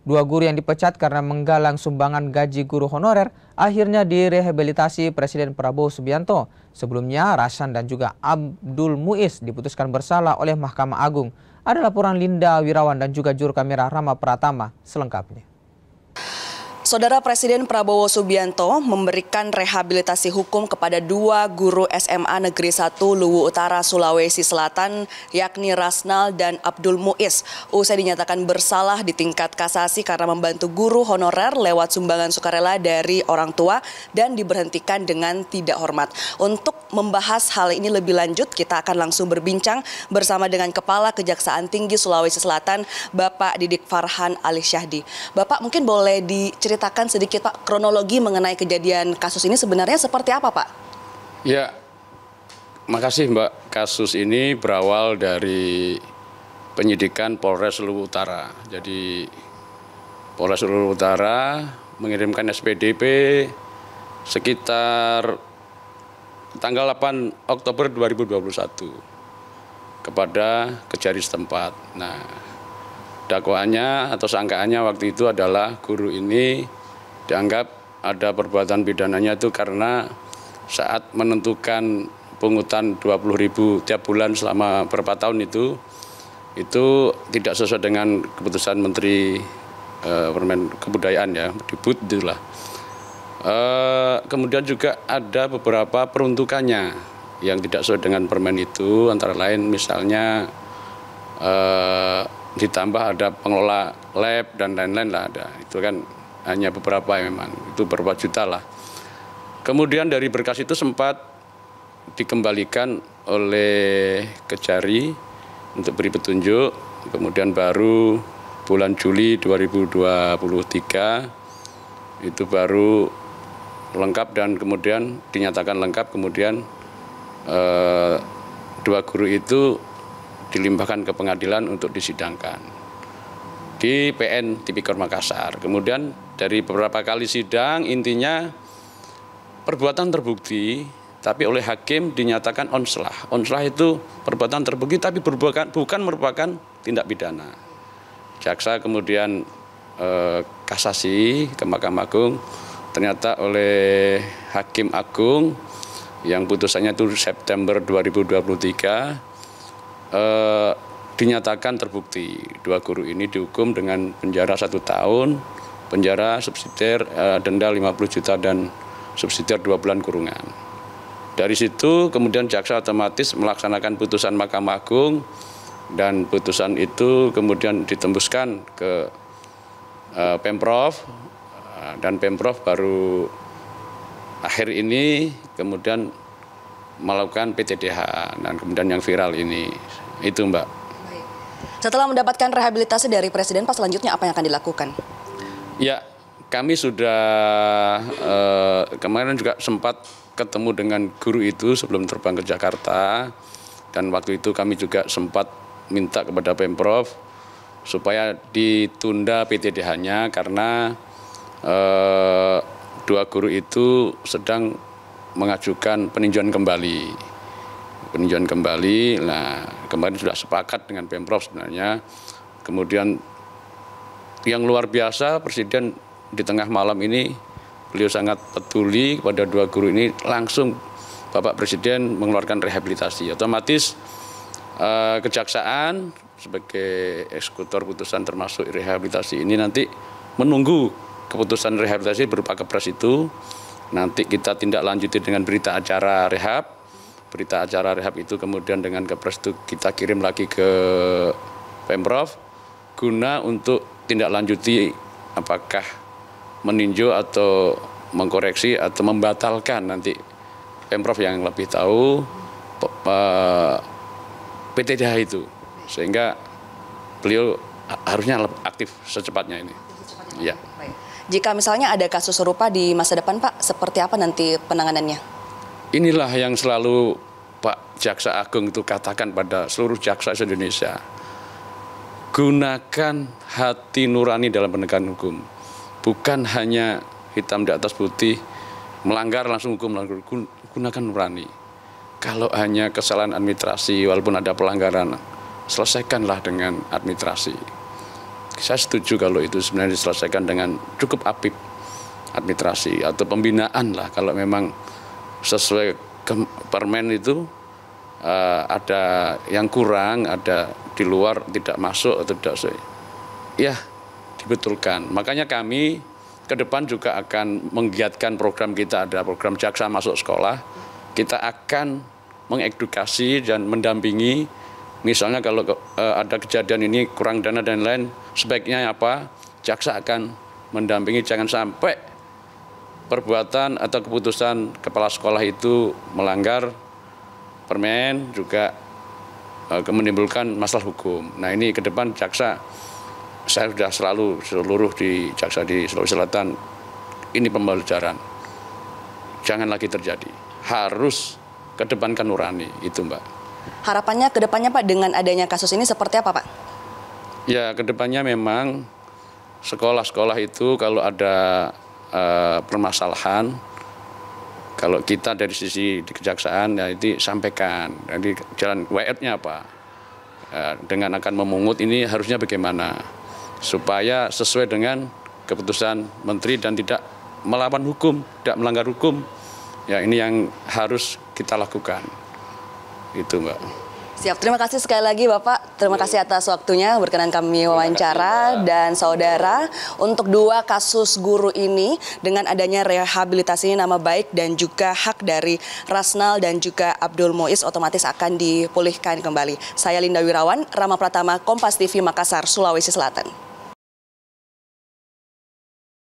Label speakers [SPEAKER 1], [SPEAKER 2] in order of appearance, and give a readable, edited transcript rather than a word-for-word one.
[SPEAKER 1] Dua guru yang dipecat karena menggalang sumbangan gaji guru honorer akhirnya direhabilitasi Presiden Prabowo Subianto. Sebelumnya, Rasan dan juga Abdul Muiz diputuskan bersalah oleh Mahkamah Agung. Ada laporan Linda Wirawan dan juga juru kamera Rama Pratama selengkapnya.
[SPEAKER 2] Saudara Presiden Prabowo Subianto memberikan rehabilitasi hukum kepada dua guru SMA Negeri 1 Luwu Utara, Sulawesi Selatan, yakni Rasnal dan Abdul Muiz. Usai dinyatakan bersalah di tingkat kasasi karena membantu guru honorer lewat sumbangan sukarela dari orang tua dan diberhentikan dengan tidak hormat. Untuk membahas hal ini lebih lanjut, kita akan langsung berbincang bersama dengan Kepala Kejaksaan Tinggi Sulawesi Selatan, Bapak Didik Farhan Ali Syahdi. Bapak, mungkin boleh diceritakan sedikit Pak kronologi mengenai kejadian kasus ini sebenarnya seperti apa Pak?
[SPEAKER 3] Ya, makasih Mbak. Kasus ini berawal dari penyidikan Polres Luwu Utara. Jadi Polres Luwu Utara mengirimkan SPDP sekitar tanggal 8 Oktober 2021 kepada Kejari setempat. Nah, dakwaannya atau sangkaannya waktu itu adalah guru ini dianggap ada perbuatan pidananya itu karena saat menentukan pungutan 20.000 tiap bulan selama beberapa tahun itu tidak sesuai dengan keputusan Menteri Kebudayaan ya, Dibud itulah. Kemudian juga ada beberapa peruntukannya yang tidak sesuai dengan permen itu, antara lain misalnya ditambah ada pengelola lab dan lain-lain lah ada. Itu kan hanya beberapa ya memang, itu beberapa juta lah. Kemudian dari berkas itu sempat dikembalikan oleh Kejari untuk beri petunjuk, kemudian baru bulan Juli 2023 itu baru lengkap dan kemudian dinyatakan lengkap, kemudian dua guru itu dilimpahkan ke pengadilan untuk disidangkan di PN Tipikor Makassar. Kemudian dari beberapa kali sidang intinya perbuatan terbukti tapi oleh hakim dinyatakan onslah. Onslah itu perbuatan terbukti tapi bukan merupakan tindak pidana. Jaksa kemudian kasasi ke Mahkamah Agung, ternyata oleh Hakim Agung yang putusannya itu September 2023 dinyatakan terbukti. Dua guru ini dihukum dengan penjara 1 tahun, penjara subsidiar denda 50 juta dan subsidiar 2 bulan kurungan. Dari situ kemudian jaksa otomatis melaksanakan putusan Mahkamah Agung dan putusan itu kemudian ditembuskan ke Pemprov. Dan Pemprov baru akhir ini kemudian melakukan PTDH dan kemudian yang viral ini. Itu Mbak.
[SPEAKER 2] Baik. Setelah mendapatkan rehabilitasi dari Presiden, Pak, selanjutnya apa yang akan dilakukan?
[SPEAKER 3] Ya, kami sudah kemarin juga sempat ketemu dengan guru itu sebelum terbang ke Jakarta. Dan waktu itu kami juga sempat minta kepada Pemprov supaya ditunda PTDH-nya karena dua guru itu sedang mengajukan peninjauan kembali. Nah kemarin sudah sepakat dengan Pemprov sebenarnya. Kemudian yang luar biasa, Presiden di tengah malam ini beliau sangat peduli kepada dua guru ini, langsung Bapak Presiden mengeluarkan rehabilitasi. Otomatis Kejaksaan sebagai eksekutor putusan termasuk rehabilitasi ini nanti menunggu keputusan rehabilitasi berupa kepres itu. Nanti kita tindak lanjuti dengan berita acara rehab. Berita acara rehab itu kemudian dengan kepres itu kita kirim lagi ke Pemprov guna untuk tindak lanjuti apakah meninjau atau mengkoreksi atau membatalkan, nanti Pemprov yang lebih tahu PTDH itu, sehingga beliau harusnya aktif secepatnya ini. Ya.
[SPEAKER 2] Jika misalnya ada kasus serupa di masa depan Pak, seperti apa nanti penanganannya?
[SPEAKER 3] Inilah yang selalu Pak Jaksa Agung itu katakan pada seluruh jaksa Indonesia. Gunakan hati nurani dalam penegakan hukum. Bukan hanya hitam di atas putih, melanggar langsung hukum, gunakan nurani. Kalau hanya kesalahan administrasi, walaupun ada pelanggaran, selesaikanlah dengan administrasi. Saya setuju kalau itu sebenarnya diselesaikan dengan cukup apik administrasi atau pembinaan lah. Kalau memang sesuai permen itu ada yang kurang, ada di luar tidak masuk atau tidak sesuai, ya dibetulkan. Makanya kami ke depan juga akan menggiatkan program kita, ada program Jaksa Masuk Sekolah. Kita akan mengedukasi dan mendampingi. Misalnya kalau ada kejadian ini kurang dana dan lain, sebaiknya apa? Jaksa akan mendampingi, jangan sampai perbuatan atau keputusan kepala sekolah itu melanggar permen, juga menimbulkan masalah hukum. Nah ini ke depan jaksa, saya sudah selalu seluruh di jaksa di Sulawesi Selatan, ini pembelajaran. Jangan lagi terjadi, harus kedepankan nurani, itu Mbak.
[SPEAKER 2] Harapannya ke depannya Pak dengan adanya kasus ini seperti apa Pak?
[SPEAKER 3] Ya ke depannya memang sekolah-sekolah itu kalau ada permasalahan, kalau kita dari sisi di kejaksaan ya itu sampaikan. Jadi jalan WR-nya apa? Dengan akan memungut ini harusnya bagaimana supaya sesuai dengan keputusan menteri dan tidak melawan hukum, tidak melanggar hukum. Ya ini yang harus kita lakukan. Itu Mbak.
[SPEAKER 2] Siap, terima kasih sekali lagi Bapak. Terima kasih atas waktunya berkenan kami wawancara. Dan saudara, untuk dua kasus guru ini dengan adanya rehabilitasi nama baik dan juga hak dari Rasnal dan juga Abdul Muiz otomatis akan dipulihkan kembali. Saya Linda Wirawan, Rama Pratama, Kompas TV Makassar, Sulawesi Selatan.